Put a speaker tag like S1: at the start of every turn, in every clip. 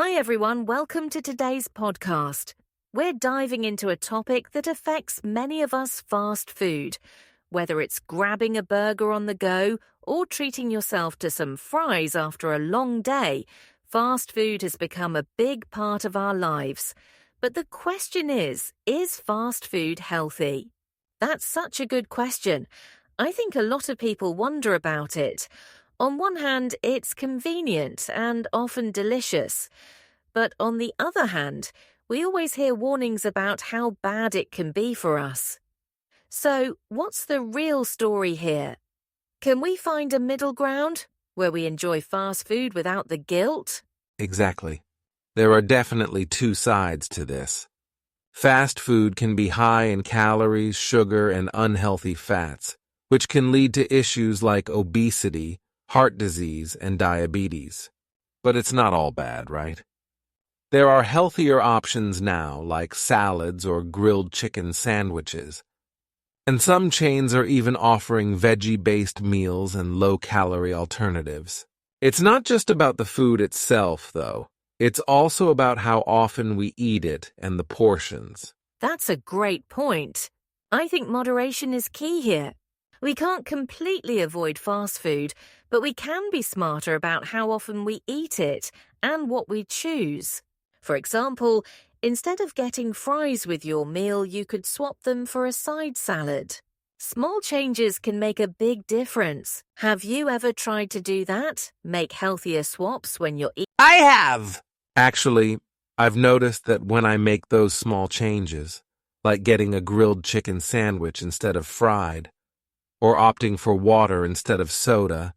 S1: Hi everyone, welcome to today's podcast. We're diving into a topic that affects many of us: fast food. Whether it's grabbing a burger on the go or treating yourself to some fries after a long day, fast food has become a big part of our lives. But the question is fast food healthy? That's such a good question. I think a lot of people wonder about it. On one hand, it's convenient and often delicious. But on the other hand, we always hear warnings about how bad it can be for us. So, what's the real story here? Can we find a middle ground where we enjoy fast food without the guilt?
S2: Exactly. There are definitely two sides to this. Fast food can be high in calories, sugar, and unhealthy fats, which can lead to issues like obesity, heart disease, and diabetes. But it's not all bad, right? There are healthier options now, like salads or grilled chicken sandwiches. And some chains are even offering veggie-based meals and low-calorie alternatives. It's not just about the food itself, though. It's also about how often we eat it and the portions.
S1: That's a great point. I think moderation is key here. We can't completely avoid fast food, but we can be smarter about how often we eat it and what we choose. For example, instead of getting fries with your meal, you could swap them for a side salad. Small changes can make a big difference. Have you ever tried to do that? Make healthier swaps when you're eating?
S2: I have! Actually, I've noticed that when I make those small changes, like getting a grilled chicken sandwich instead of fried, or opting for water instead of soda,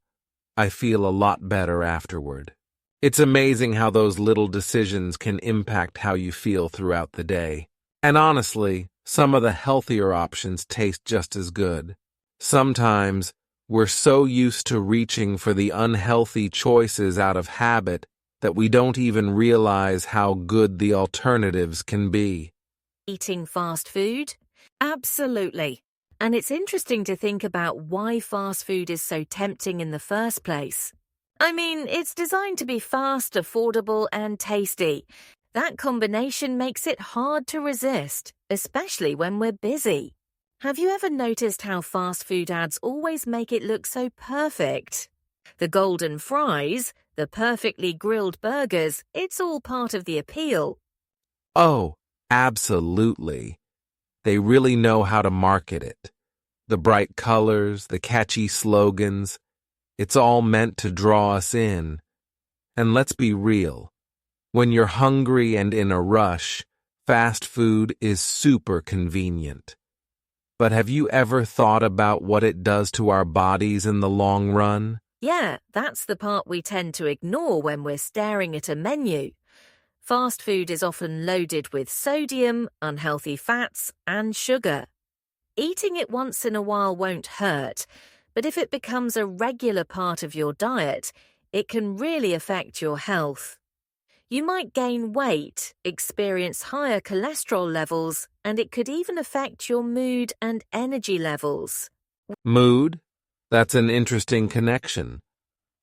S2: I feel a lot better afterward. It's amazing how those little decisions can impact how you feel throughout the day. And honestly, some of the healthier options taste just as good. Sometimes, we're so used to reaching for the unhealthy choices out of habit that we don't even realize how good the alternatives can be.
S1: Eating fast food? Absolutely. And it's interesting to think about why fast food is so tempting in the first place. I mean, it's designed to be fast, affordable, and tasty. That combination makes it hard to resist, especially when we're busy. Have you ever noticed how fast food ads always make it look so perfect? The golden fries, the perfectly grilled burgers, it's all part of the appeal.
S2: Oh, absolutely. They really know how to market it. The bright colors, the catchy slogans, it's all meant to draw us in. And let's be real. When you're hungry and in a rush, fast food is super convenient. But have you ever thought about what it does to our bodies in the long run?
S1: Yeah, that's the part we tend to ignore when we're staring at a menu. Fast food is often loaded with sodium, unhealthy fats, and sugar. Eating it once in a while won't hurt, but if it becomes a regular part of your diet, it can really affect your health. You might gain weight, experience higher cholesterol levels, and it could even affect your mood and energy levels.
S2: Mood? That's an interesting connection.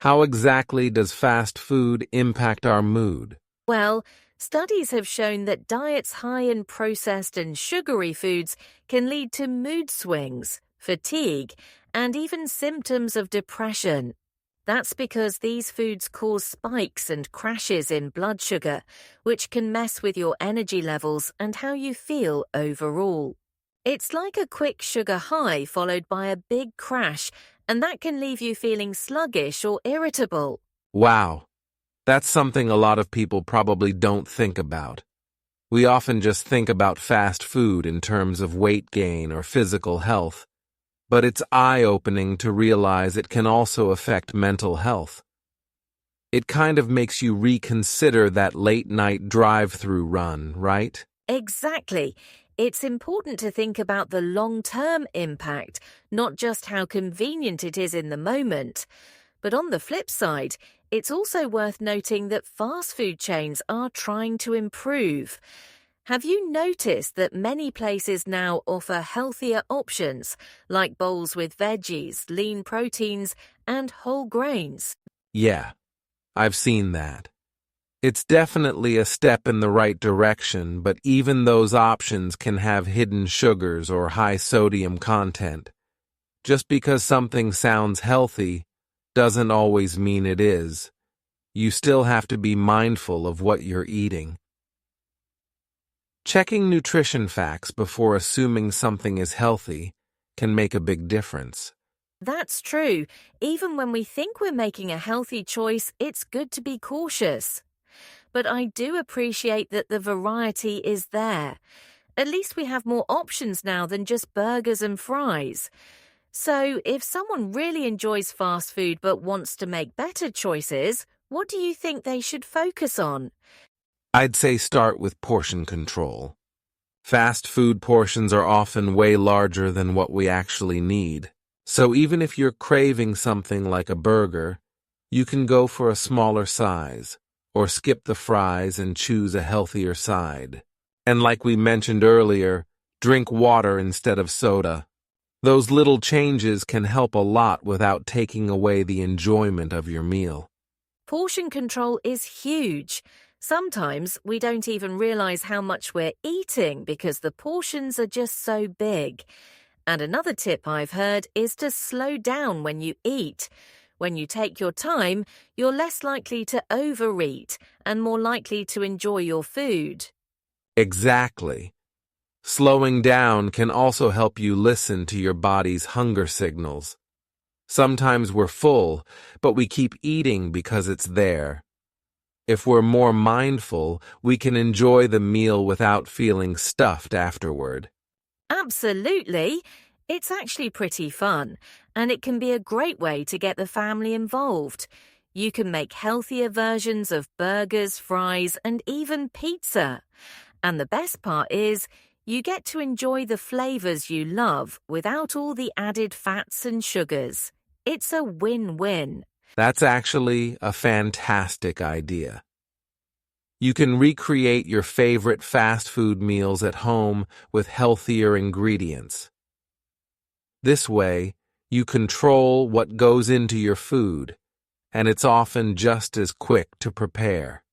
S2: How exactly does fast food impact our mood?
S1: Well, studies have shown that diets high in processed and sugary foods can lead to mood swings, fatigue, and even symptoms of depression. That's because these foods cause spikes and crashes in blood sugar, which can mess with your energy levels and how you feel overall. It's like a quick sugar high followed by a big crash, and that can leave you feeling sluggish or irritable.
S2: Wow. That's something a lot of people probably don't think about. We often just think about fast food in terms of weight gain or physical health, but it's eye-opening to realize it can also affect mental health. It kind of makes you reconsider that late-night drive-through run, right?
S1: Exactly. It's important to think about the long-term impact, not just how convenient it is in the moment. But on the flip side, it's also worth noting that fast food chains are trying to improve. Have you noticed that many places now offer healthier options, like bowls with veggies, lean proteins, and whole grains?
S2: Yeah, I've seen that. It's definitely a step in the right direction, but even those options can have hidden sugars or high sodium content. Just because something sounds healthy doesn't always mean it is. You still have to be mindful of what you're eating. Checking nutrition facts before assuming something is healthy can make a big difference.
S1: That's true. Even when we think we're making a healthy choice, it's good to be cautious. But I do appreciate that the variety is there. At least we have more options now than just burgers and fries. So, if someone really enjoys fast food but wants to make better choices, what do you think they should focus on?
S2: I'd say start with portion control. Fast food portions are often way larger than what we actually need. So even if you're craving something like a burger, you can go for a smaller size, or skip the fries and choose a healthier side. And like we mentioned earlier, drink water instead of soda. Those little changes can help a lot without taking away the enjoyment of your meal.
S1: Portion control is huge. Sometimes we don't even realize how much we're eating because the portions are just so big. And another tip I've heard is to slow down when you eat. When you take your time, you're less likely to overeat and more likely to enjoy your food.
S2: Exactly. Slowing down can also help you listen to your body's hunger signals. Sometimes we're full, but we keep eating because it's there. If we're more mindful, we can enjoy the meal without feeling stuffed afterward.
S1: Absolutely. It's actually pretty fun, and it can be a great way to get the family involved. You can make healthier versions of burgers, fries, and even pizza. And the best part is, you get to enjoy the flavors you love without all the added fats and sugars. It's a win-win.
S2: That's actually a fantastic idea. You can recreate your favorite fast food meals at home with healthier ingredients. This way, you control what goes into your food, and it's often just as quick to prepare.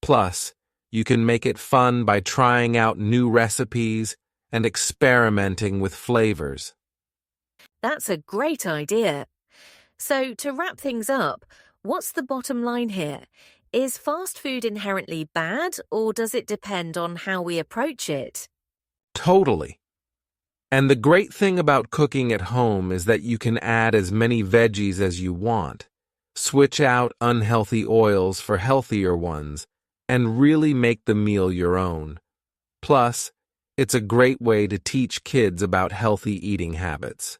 S2: Plus, you can make it fun by trying out new recipes and experimenting with flavors.
S1: That's a great idea. So, to wrap things up, what's the bottom line here? Is fast food inherently bad, or does it depend on how we approach it?
S2: Totally. And the great thing about cooking at home is that you can add as many veggies as you want, switch out unhealthy oils for healthier ones, and really make the meal your own. Plus, it's a great way to teach kids about healthy eating habits.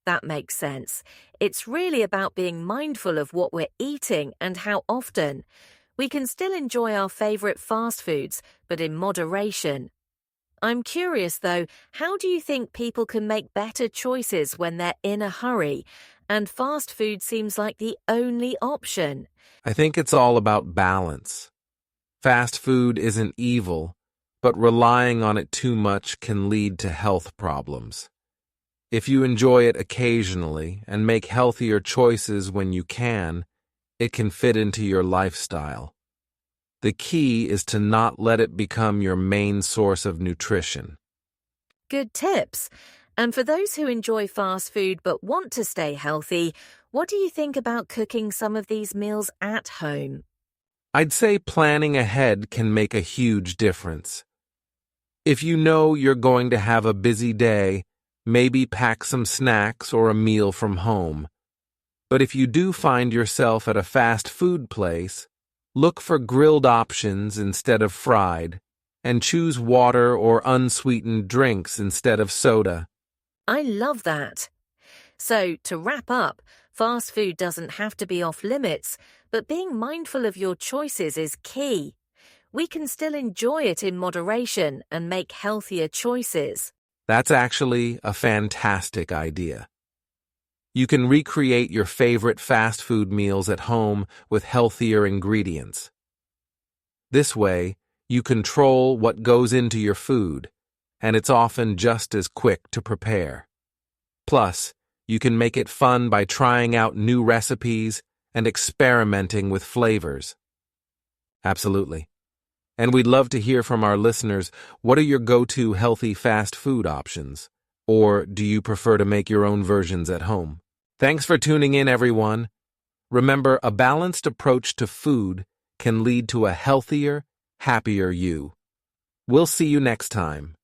S1: That makes sense. It's really about being mindful of what we're eating and how often. We can still enjoy our favorite fast foods, but in moderation. I'm curious, though, how do you think people can make better choices when they're in a hurry and fast food seems like the only option?
S2: I think it's all about balance. Fast food isn't evil, but relying on it too much can lead to health problems. If you enjoy it occasionally and make healthier choices when you can, it can fit into your lifestyle. The key is to not let it become your main source of nutrition.
S1: Good tips. And for those who enjoy fast food but want to stay healthy, what do you think about cooking some of these meals at home?
S2: I'd say planning ahead can make a huge difference. If you know you're going to have a busy day, maybe pack some snacks or a meal from home. But if you do find yourself at a fast food place, look for grilled options instead of fried, and choose water or unsweetened drinks instead of soda.
S1: I love that. So, to wrap up, fast food doesn't have to be off limits, but being mindful of your choices is key. We can still enjoy it in moderation and make healthier choices.
S2: That's actually a fantastic idea. You can recreate your favorite fast food meals at home with healthier ingredients. This way, you control what goes into your food, and it's often just as quick to prepare. Plus, you can make it fun by trying out new recipes and experimenting with flavors. Absolutely. And we'd love to hear from our listeners. What are your go-to healthy fast food options? Or do you prefer to make your own versions at home? Thanks for tuning in, everyone. Remember, a balanced approach to food can lead to a healthier, happier you. We'll see you next time.